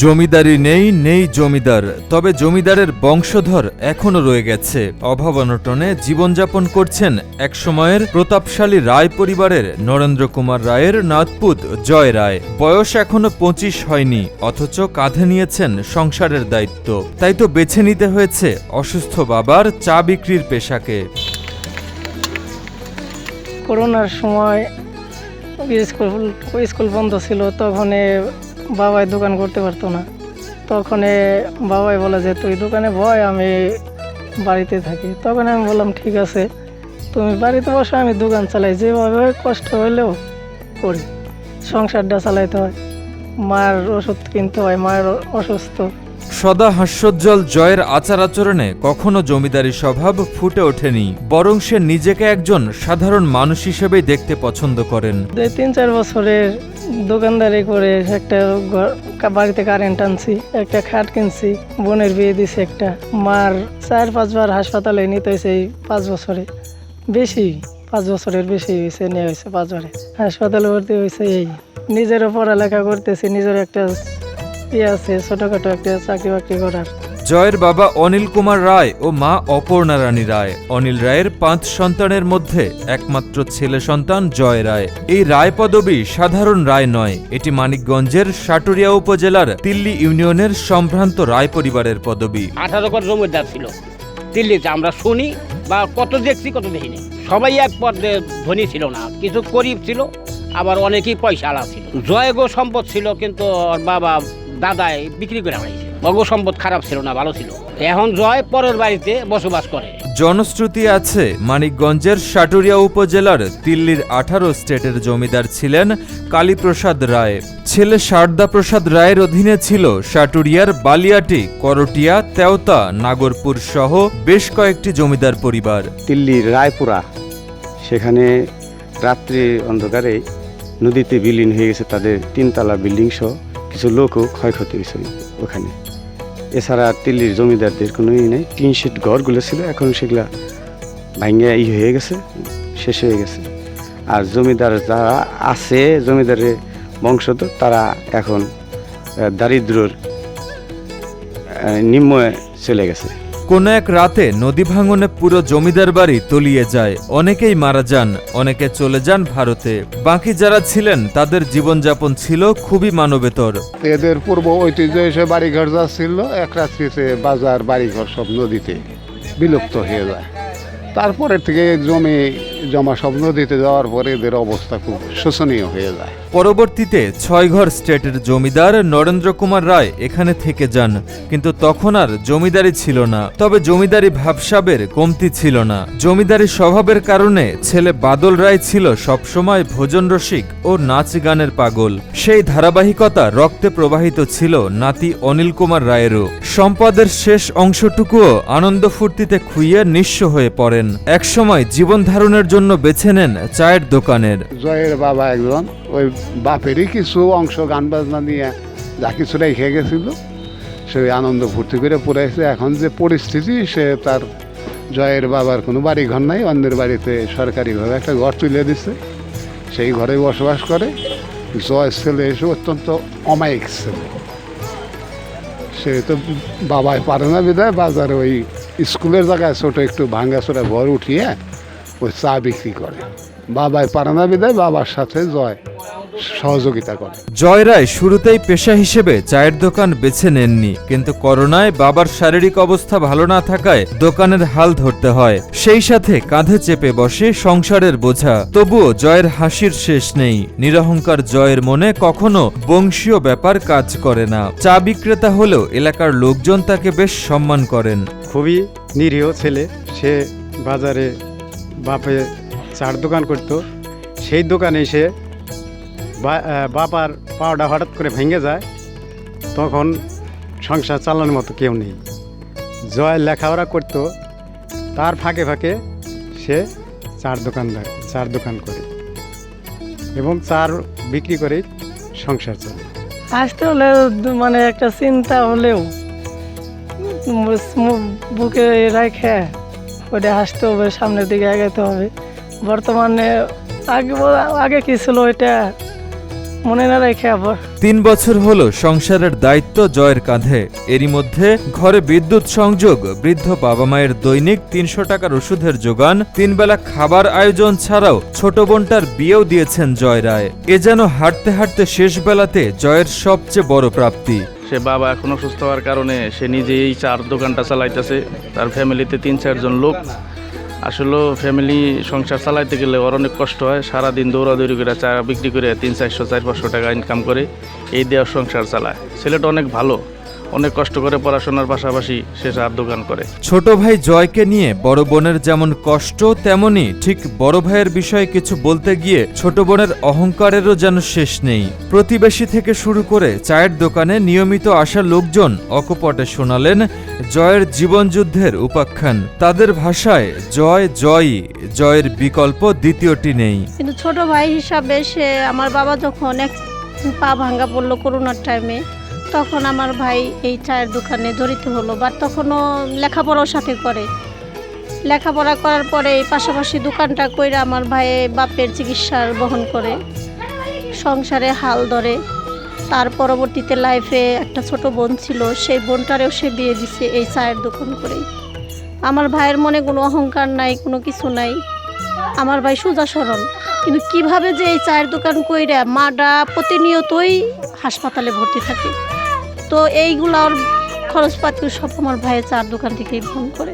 জমিদারি নেই, নেই জমিদার, তবে জমিদারের বংশধর এখনো রয়ে গেছে। অভাব অনটনে জীবনযাপন করছেন একসময়ের প্রতাপশালী রায় পরিবারের নরেন্দ্র কুমার রায়ের নাতপুত জয় রায়। বয়স এখনো 25 হয়নি, অথচ কাঁধে নিয়েছেন সংসারের দায়িত্ব। তাই তো বেছে নিতে হয়েছে অসুস্থ বাবার চা বিক্রির পেশাকে। করোনার সময় স্কুল বন্ধ ছিল, তখন বাবাই দোকান করতে পারতো না। তখন বাবাই বলে যে তুই দোকানে বয়, আমি বাড়িতে থাকি। তখন আমি বললাম ঠিক আছে, তুমি বাড়িতে বসো, আমি দোকান চালাই, যেভাবে কষ্ট হইলেও করি, সংসারটা চালাইতে হয়, মার ওষুধ কিনতে হয়, মায়ের অসুস্থ। সদা হাস্যোজ্জ্বল জয়ের আচার আচরণে কখনো জমিদারি স্বভাব ফুটে ওঠেনি, বরং সে নিজেকে একজন সাধারণ মানুষ হিসেবেই দেখতে পছন্দ করেন। 3-4 বছরের দোকানদারি করে একটা বাড়িতে কারেন্ট আনছি, একটা খাট কিনছি, বোনের বিয়ে দিছি একটা, মার 4-5 বার হাসপাতালে নিতে হয়েছে এই 5 বছরে, বেশি 5 বছরের বেশি হয়েছে, নিয়ে হয়েছে 5 বারে হাসপাতালে ভর্তি হয়েছে। এই নিজেরও পড়ালেখা করতেছি, নিজের একটা আছে ছোটখাটো একটা চাকরি বাকরি করার। জয়ের বাবা অনিল কুমার রায় ও মা অপর্ণা রানী রায়। অনিল রায়ের 5 সন্তানের মধ্যে একমাত্র ছেলে সন্তান জয় রায়। এই রায় পদবী সাধারণ রায় নয়, এটি মানিকগঞ্জের সাটুরিয়া উপজেলার তিল্লি ইউনিয়নের সম্ভ্রান্ত রায় পরিবারের পদবী। 18 ঘর জমিদার ছিল দিল্লিতে, আমরা শুনি বা কত দেখছি কত দেখিনি। সবাই এক পদে ধনী ছিল না, কিছু গরিব ছিল, আবার অনেকেই পয়সাওয়ালা ছিল। জয়গো সম্পদ ছিল, কিন্তু ওর বাবা দাদাই বিক্রি করে ফেলেছে। অগো সম্পদ খারাপ ছিল না, ভালো ছিল। এখন জয় পরের বাড়িতে বসবাস করে। জনশ্রুতি আছে মানিকগঞ্জের সাটুরিয়া উপজেলার তিল্লির 18 স্টেটের জমিদার ছিলেন কালীপ্রসাদ রায়। ছেলে শারদা প্রসাদ রায়ের অধীনে ছিল সাটুরিয়ার বালিয়াটি, করটিয়া, তেওতা, নাগরপুর সহ বেশ কয়েকটি জমিদার পরিবার। দিল্লির রায়পুরা, সেখানে রাত্রি অন্ধকারে নদীতে বিলীন হয়ে গেছে তাদের 3 তলা বিল্ডিং সহ, কিছু লোকও ক্ষয়ক্ষতি হয়েছে ওখানে। এছাড়া দিল্লির জমিদারদের কোনো নেই, 3 শেড ঘরগুলো ছিল, এখন সেগুলা ভাঙে হয়ে গেছে, শেষ হয়ে গেছে। আর জমিদার যারা আছে, জমিদারের বংশধর, তারা এখন দারিদ্র্যর নিম্নে চলে গেছে। কোনো এক রাতে নদী ভাঙনে পুরো জমিদার বাড়ি তলিয়ে যায়, অনেকেই মারা যান, অনেকে চলে যান ভারতে। বাকি যারা ছিলেন তাদের জীবনযাপন ছিল খুবই মানবেতর। এদের পূর্ব ঐতিহ্য এসে বাড়িঘর যা ছিল, এক রাত্রিতে বাজার বাড়িঘর সব নদীতে বিলুপ্ত হয়ে যায়। তারপরে থেকে জমি জমা সব নদীতে যাওয়ার পরে এদের অবস্থা খুব শোচনীয় হয়ে যায়। পরবর্তীতে 6 ঘর স্টেটের জমিদার নরেন্দ্র কুমার রায় এখানে থেকে যান, কিন্তু তখন আর জমিদারি ছিল না। তবে জমিদারি ভাবসাবের কমতি ছিল না। জমিদারি স্বভাবের কারণে ছেলে বাদল রায় ছিল সবসময় ভোজন রসিক ও নাচ গানের পাগল। সেই ধারাবাহিকতা রক্তে প্রবাহিত ছিল নাতি অনিল কুমার রায়েরও। সম্পদের শেষ অংশটুকুও আনন্দ ফুর্তিতে খুইয়ে নিঃস্ব হয়ে পড়েন। একসময় জীবন ধারণের জন্য বেছে নেন চায়ের দোকানের। জয়ের বাবা একজন ওই বাপেরই কিছু অংশ গান বাজনা নিয়ে যা কিছু রেখে গেছিল, সে আনন্দ ফুর্তি করে পড়েছে। এখন যে পরিস্থিতি, সে তার জয়ের বাবার কোনো বাড়ি ঘর নাই, অন্যের বাড়িতে সরকারিভাবে একটা ঘর তুলে দিচ্ছে, সেই ঘরে বসবাস করে। জয়ের ছেলে এসে অত্যন্ত অমায়িক ছেলে, সে তো বাবাই পারে না বিদায় বাজারে ওই স্কুলের জায়গায় ছোটো একটু ভাঙ্গাচোরা ঘর উঠিয়ে ওই চা বিক্রি করে। বাবাই পারে না বিদায় বাবার সাথে জয় সহযোগিতা করে। জয় রায় শুরুতেই পেশা হিসেবে চায়ের দোকান বেছে নেননি, কিন্তু করোনায় বাবার শারীরিক অবস্থা ভালো না থাকায় দোকানের হাল ধরতে হয়। সেই সাথে কাঁধে চেপে বসে সংসারের বোঝা। তবুও জয়ের হাসির শেষ নেই। নিরহংকার জয়ের মনে কখনো বংশীয় ব্যাপার কাজ করে না। চা বিক্রেতা হলেও এলাকার লোকজন তাকে বেশ সম্মান করেন। খুবই নিরীহ ছেলে, সে বাজারে বাপে চার দোকান করত, সেই দোকানে এসে বাবার পাওয়াটা হঠাৎ করে ভেঙে যায়, তখন সংসার চালানোর মতো কেউ নেই। জয় লেখাপড়া করতো, তার ফাঁকে ফাঁকে সে চার দোকান করে এবং চার বিক্রি করে সংসার চলে। আসতে হলে মানে একটা চিন্তা হলেও বুকে রেখে ওটা হাসতে হবে, সামনের দিকে এগাতে হবে। বর্তমানে আগে কি ছিল, এটা মনে না রেখে আবার 3 বছর হলো সংসারের দায়িত্ব জয়ের কাঁধে। এরই মধ্যে ঘরে বিদ্যুৎ সংযোগ, বৃদ্ধ বাবা মায়ের দৈনিক 300 টাকার ওষুধের যোগান, 3 বেলা খাবার আয়োজন ছাড়াও ছোট বোনটার বিয়েও দিয়েছেন জয় রায়। এ যেন হাঁটতে হাঁটতে শেষ বেলাতে জয়ের সবচেয়ে বড় প্রাপ্তি। সে বাবা এখন অসুস্থ হওয়ার কারণে সে নিজেই চার দোকানটা চালাইতেছে। তার ফ্যামিলিতে 3-4 জন লোক। আসলে ফ্যামিলি সংসার চালাইতে গেলে ওর অনেক কষ্ট হয়। সারাদিন দৌড়াদৌড়ি করে চা বিক্রি করে 300-400 টাকা ইনকাম করে এই দেওয়ার সংসার চালায়। ছেলেটা অনেক ভালো, অনেক কষ্ট করে পড়াশোনার পাশাপাশি সে চার দোকান করে। ছোট ভাই জয়কে নিয়ে বড় বোনের যেমন কষ্ট, তেমনি ঠিক বড় ভাইয়ের বিষয়ে কিছু বলতে গিয়ে ছোট বোনের অহংকারেরও যেন শেষ নেই। প্রতিবেশী থেকে শুরু করে চায়ের দোকানে নিয়মিত আসা লোকজন অকপটে শোনালেন জয়ের জীবনযুদ্ধের উপাখ্যান। তাদের ভাষায় জয় জয়ই, জয়ের বিকল্প দ্বিতীয়টি নেই। কিন্তু ছোট ভাই হিসাবে সে, আমার বাবা যখন এক পা ভাঙ্গা পড়লো করোনার টাইমে, তখন আমার ভাই এই চায়ের দোকানে জড়িত হলো। বা তখনও লেখাপড়ার সাথে করে, লেখাপড়া করার পরে এই পাশাপাশি দোকানটা কইরা আমার ভাই বাপের চিকিৎসার বহন করে, সংসারে হাল ধরে। তার পরবর্তীতে লাইফে একটা ছোট বোন ছিল, সেই বোনটারেও সে বিয়ে দিছে এই চায়ের দোকান করেই। আমার ভাইয়ের মনে কোনো অহংকার নাই, কোনো কিছু নাই। আমার ভাই সোজা সরল, কিন্তু কিভাবে যে এই চায়ের দোকান কইরা মাডা প্রতিনিয়তই হাসপাতালে ভর্তি থাকে। তো এইগুলো খরচপাতি সব আমার ভাইয়ের চার দোকান থেকেই বহন করে।